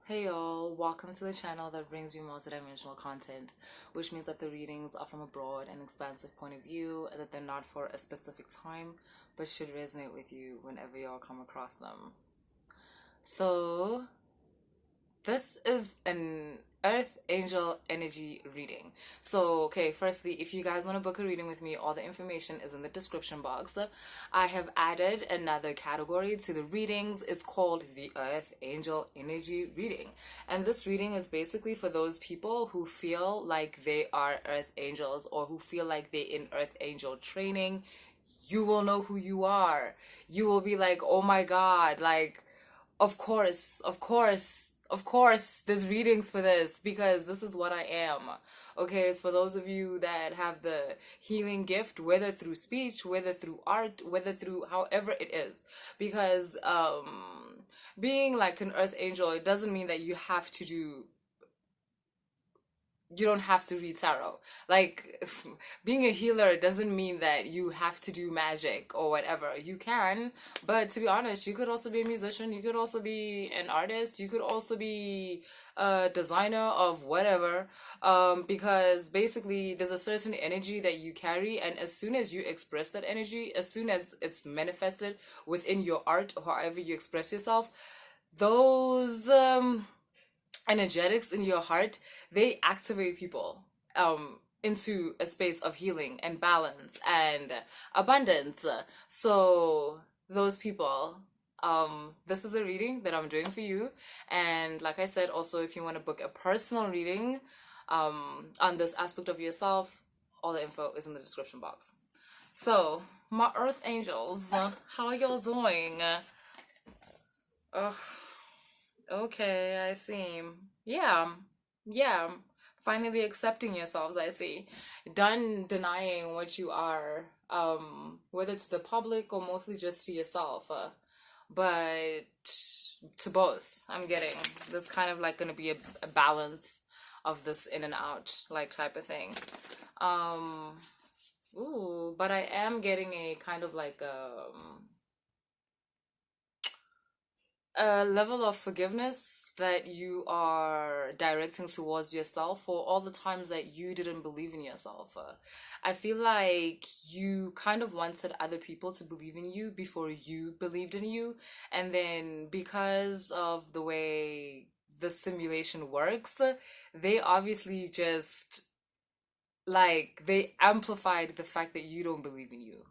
Hey y'all, welcome to the channel that brings you multidimensional content, which means that the readings are from a broad and expansive point of view and that they're not for a specific time, but should resonate with you whenever y'all come across them. So, this is an Earth Angel energy reading. So, okay, firstly, if you guys want to book a reading with me, all the information is in the description box. I have added another category to the readings. It's called the Earth Angel energy reading. And this reading is basically for those people who feel like they are Earth Angels or who feel like they're in Earth Angel training. You will know who you are. You will be like, oh my God, like, of course, there's readings for this because this is what I am. Okay, it's for those of you that have the healing gift, whether through speech, whether through art, whether through however it is. Because being like an earth angel, it doesn't mean that you don't have to read tarot. Like, being a healer doesn't mean that you have to do magic or whatever. You can, but to be honest, you could also be a musician, you could also be an artist, you could also be a designer of whatever. Because basically, there's a certain energy that you carry, and as soon as you express that energy, as soon as it's manifested within your art or however you express yourself, those energetics in your heart, they activate people into a space of healing and balance and abundance. So those people, this is a reading that I'm doing for you. And like I said, also if you want to book a personal reading on this aspect of yourself, all the info is in the description box. So my earth angels, how are y'all doing? Ugh. Okay, I see. Yeah, yeah. Finally accepting yourselves, I see. Done denying what you are, whether to the public or mostly just to yourself. But to both, I'm getting. There's kind of like gonna be a balance of this in and out, like type of thing. Um, ooh, but I am getting a kind of like a level of forgiveness that you are directing towards yourself for all the times that you didn't believe in yourself. I feel like you kind of wanted other people to believe in you before you believed in you. And then because of the way the simulation works, they obviously just like they amplified the fact that you don't believe in you.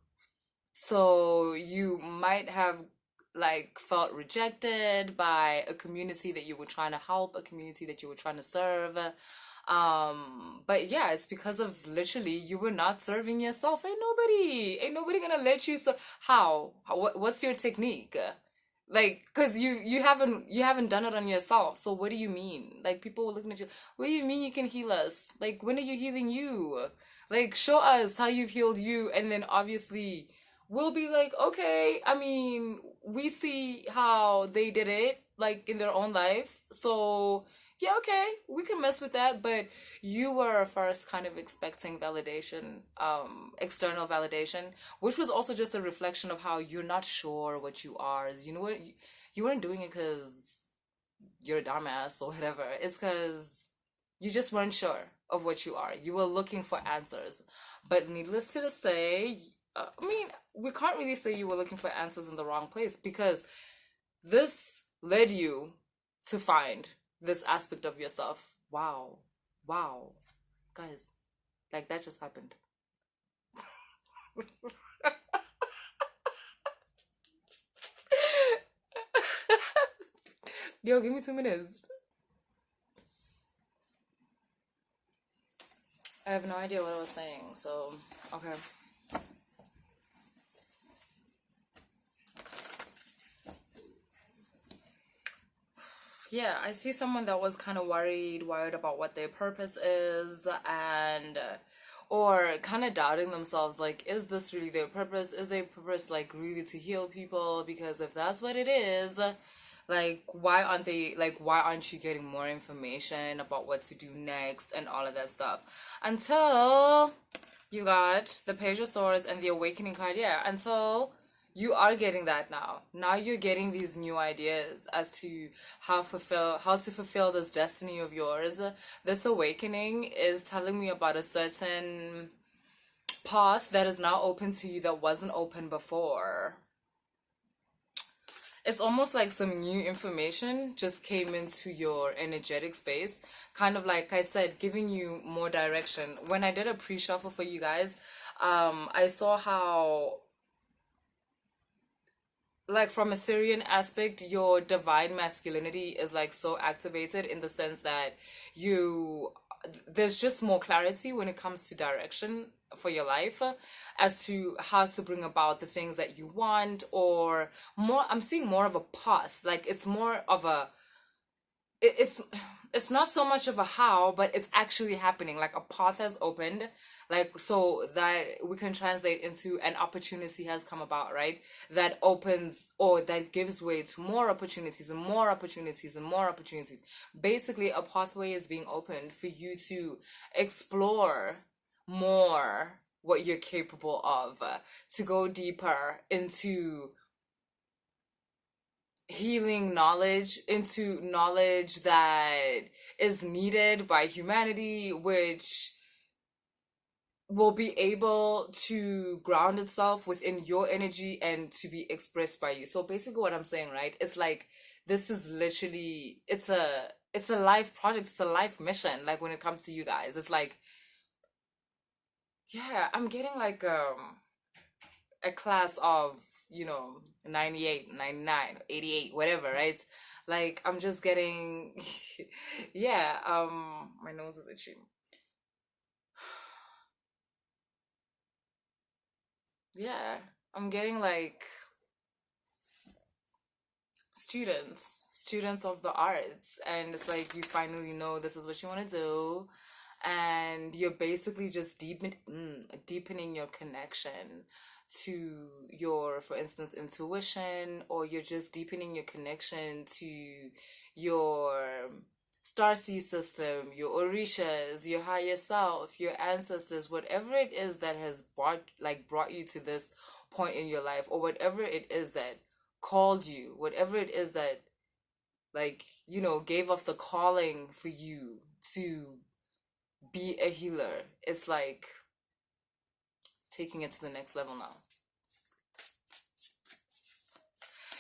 So you might have like felt rejected by a community that you were trying to help, a community that you were trying to serve. But yeah, it's because of literally you were not serving yourself. Ain't nobody gonna let you serve. What's your technique? Like, cause you haven't done it on yourself. So what do you mean? Like people were looking at you. What do you mean you can heal us? Like when are you healing you? Like show us how you've healed you, and then obviously we'll be like, okay, I mean, we see how they did it, like in their own life. So, yeah, okay, we can mess with that. But you were first kind of expecting validation, external validation, which was also just a reflection of how you're not sure what you are. You know what? You weren't doing it because you're a dumbass or whatever. It's because you just weren't sure of what you are. You were looking for answers. But needless to say, I mean, we can't really say you were looking for answers in the wrong place because this led you to find this aspect of yourself. Wow. Wow. Guys, like that just happened. Yo, give me 2 minutes. I have no idea what I was saying, so, okay. Yeah, I see someone that was kind of worried about what their purpose is, and or kind of doubting themselves, like, is this really their purpose? Is their purpose like really to heal people? Because if that's what it is, like, why aren't you getting more information about what to do next and all of that stuff? Until you got the Page of Swords and the Awakening card, yeah, until You are getting that now. Now you're getting these new ideas as to how to fulfill this destiny of yours. This awakening is telling me about a certain path that is now open to you that wasn't open before. It's almost like some new information just came into your energetic space, kind of like I said, giving you more direction. When I did a pre-shuffle for you guys, I saw how, like, from a Syrian aspect, your divine masculinity is like so activated in the sense that you there's just more clarity when it comes to direction for your life, as to how to bring about the things that you want, or more, I'm seeing more of a path, like it's more of a it's not so much of a how, but it's actually happening. Like a path has opened, like, so that we can translate into an opportunity has come about, right? That opens, or that gives way to more opportunities and more opportunities and more opportunities. Basically, a pathway is being opened for you to explore more what you're capable of, to go deeper into healing knowledge, into knowledge that is needed by humanity, which will be able to ground itself within your energy and to be expressed by you. So basically what I'm saying, right, it's like this is literally, it's a life project, it's a life mission. Like when it comes to you guys, it's like, yeah, I'm getting like a class of, 98, 99, 88, whatever, right? Like I'm just getting yeah, my nose is itchy. Yeah, I'm getting like students of the arts, and it's like you finally know this is what you want to do, and you're basically just deepening your connection to your, for instance, intuition, or you're just deepening your connection to your starseed system, your orishas, your higher self, your ancestors, whatever it is that has brought you to this point in your life, or whatever it is that called you, whatever it is that, like, gave off the calling for you to be a healer. It's like taking it to the next level now.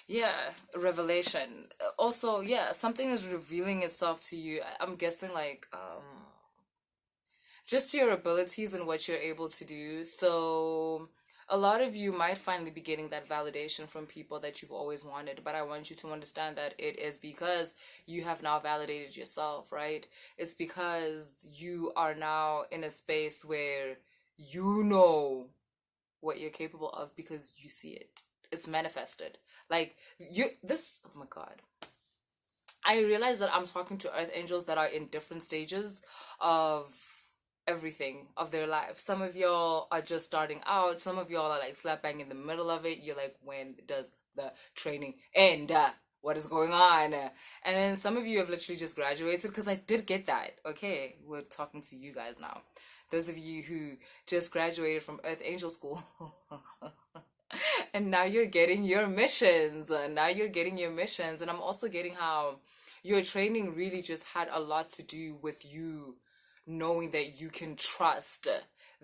Yeah, revelation. Also, yeah, something is revealing itself to you. I'm guessing like just your abilities and what you're able to do. So a lot of you might finally be getting that validation from people that you've always wanted, but I want you to understand that it is because you have now validated yourself, right? It's because you are now in a space where you know what you're capable of because you see it. It's manifested. Like oh my God. I realize that I'm talking to earth angels that are in different stages of everything of their life. Some of y'all are just starting out. Some of y'all are like slap bang in the middle of it. You're like, when does the training end? What is going on? And then some of you have literally just graduated, because I did get that. Okay, we're talking to you guys now. Those of you who just graduated from Earth Angel School. And now you're getting your missions. Now you're getting your missions. And I'm also getting how your training really just had a lot to do with you knowing that you can trust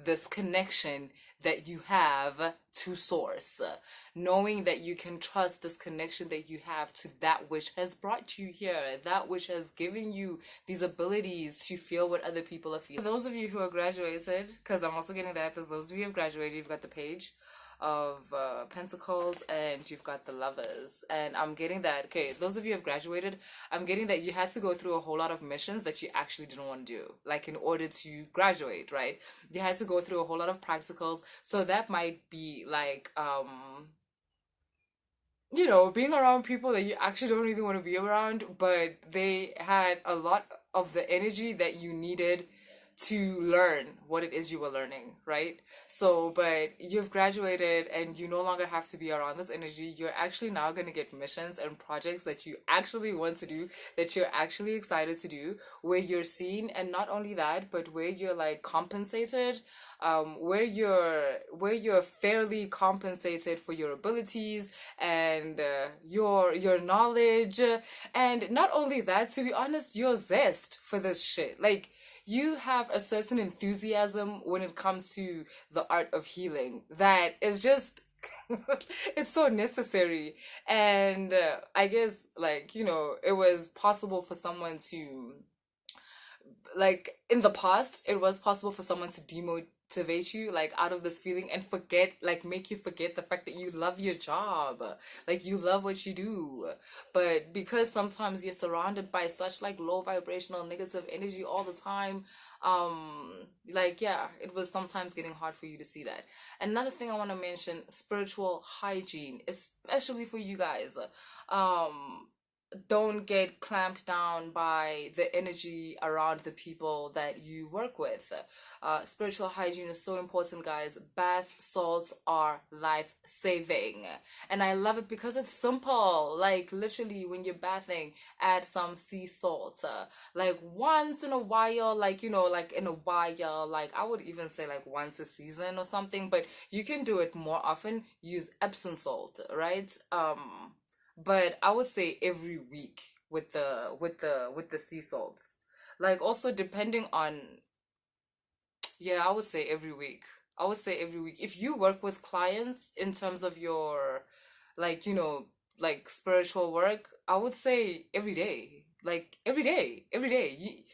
this connection that you have to source, knowing that you can trust this connection that you have to that which has brought you here, that which has given you these abilities to feel what other people are feeling. For those of you who are graduated, because I'm also getting that, there's those of you who have graduated, you've got the page of pentacles, and you've got the lovers, and I'm getting that, okay, those of you who have graduated, I'm getting that you had to go through a whole lot of missions that you actually didn't want to do, like in order to graduate, right? You had to go through a whole lot of practicals, so that might be like being around people that you actually don't really want to be around, but they had a lot of the energy that you needed to learn what it is you were learning, right? So, but you've graduated and you no longer have to be around this energy. You're actually now going to get missions and projects that you actually want to do, that you're actually excited to do, where you're seen, and not only that, but where you're like compensated, where you're fairly compensated for your abilities and your knowledge, and not only that, to be honest, your zest for this shit. Like, you have a certain enthusiasm when it comes to the art of healing that is just it's so necessary. And I guess, like, it was possible for someone to, like, in the past it was possible for someone to demotivate you, like, out of this feeling, and forget, like, make you forget the fact that you love your job, like, you love what you do. But because sometimes you're surrounded by such, like, low vibrational negative energy all the time, like, yeah, it was sometimes getting hard for you to see that. Another thing I want to mention: spiritual hygiene, especially for you guys. um don't get clamped down by the energy around the people that you work with. Spiritual hygiene is so important, guys. Bath salts are life saving. And I love it because it's simple. Like, literally, when you're bathing, add some sea salt. Like, once in a while, like, like in a while, like, I would even say like once a season or something, but you can do it more often. Use Epsom salt, right? But I would say every week with the sea salts. Like, also depending on, yeah, I would say every week. I would say every week. If you work with clients in terms of your, like, like spiritual work, I would say every day. Like, every day, every day.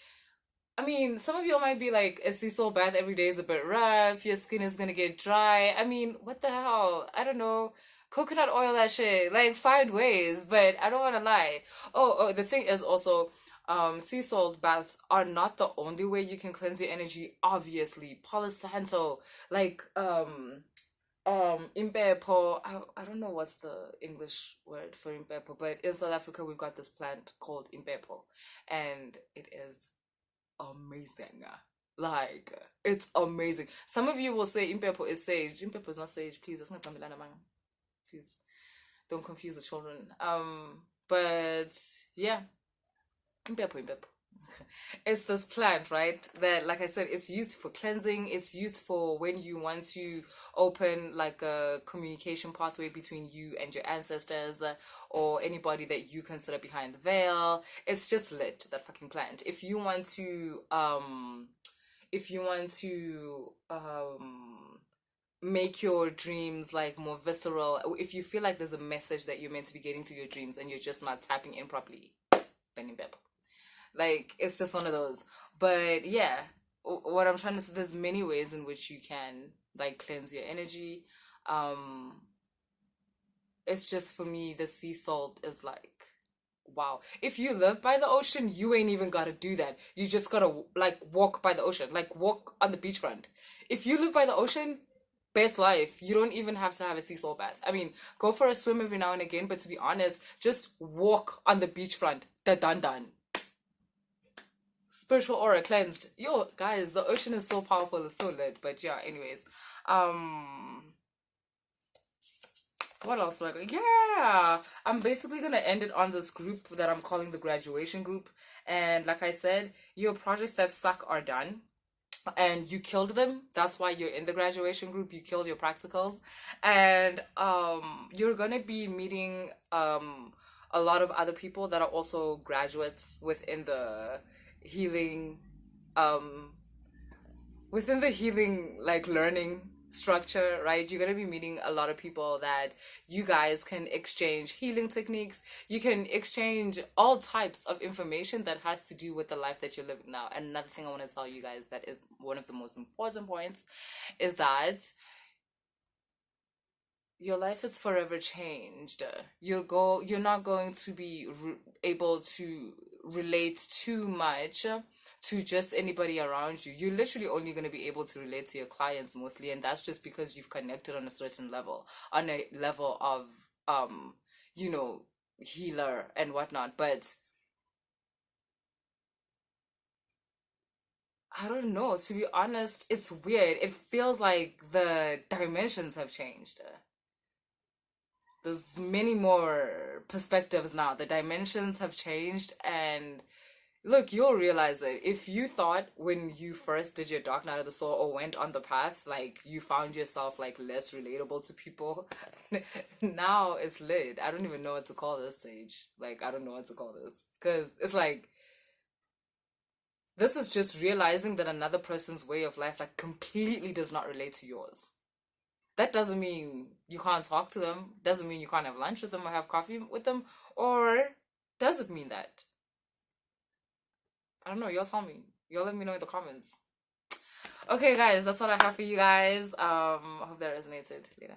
I mean, some of y'all might be like, a sea salt bath every day is a bit rough. Your skin is gonna get dry. I mean, what the hell? I don't know. Coconut oil, that shit. Like, find ways, but I don't want to lie. Oh, the thing is also, sea salt baths are not the only way you can cleanse your energy. Obviously, Palo Santo, like, impepo. I don't know what's the English word for impepo, but in South Africa we've got this plant called impepo, and it is amazing. Like, it's amazing. Some of you will say impepo is sage. Impepo is not sage. Please, that's not Tamilana, man. Please don't confuse the children. But yeah, impepo, impepo. It's this plant, right? That, like I said, it's used for cleansing. It's used for when you want to open, like, a communication pathway between you and your ancestors, or anybody that you consider behind the veil. It's just lit, that fucking plant. If you want to make your dreams, like, more visceral, if you feel like there's a message that you're meant to be getting through your dreams and you're just not tapping in properly, Benny Bep. Like, it's just one of those. But yeah, what I'm trying to say, there's many ways in which you can, like, cleanse your energy. Um, it's just, for me, the sea salt is like, wow. If you live by the ocean, you ain't even gotta do that. You just gotta, like, walk by the ocean, like, walk on the beachfront. If you live by the ocean, best life. You don't even have to have a sea salt bath. I mean, go for a swim every now and again, but to be honest, just walk on the beachfront. Da done done. Spiritual aura cleansed. Yo, guys, the ocean is so powerful, it's so lit. But yeah, anyways. Um what else do I got? Yeah. I'm basically gonna end it on this group that I'm calling the graduation group. And like I said, your projects that suck are done. And you killed them. That's why you're in the graduation group. You killed your practicals. And you're gonna be meeting a lot of other people that are also graduates healing um within the healing, like, learning structure, right? You're going to be meeting a lot of people that you guys can exchange healing techniques. You can exchange all types of information that has to do with the life that you're living now. And another thing I want to tell you guys, that is one of the most important points, is that your life is forever changed. You're not going to be able to relate too much to just anybody around you. You're literally only going to be able to relate to your clients mostly, and that's just because you've connected on a certain level, on a level of you know healer and whatnot. But I don't know. To be honest, it's weird. It feels like the dimensions have changed. There's many more perspectives now. The dimensions have changed, and look, you'll realize it. If you thought when you first did your dark night of the soul or went on the path, like you found yourself like less relatable to people, now it's lit. I don't even know what to call this stage. Like, I don't know what to call this. Because it's like, this is just realizing that another person's way of life, like, completely does not relate to yours. That doesn't mean you can't talk to them, doesn't mean you can't have lunch with them or have coffee with them, or does it mean that? I don't know. Y'all tell me. Y'all let me know in the comments. Okay, guys, that's what I have for you guys. I hope that resonated later.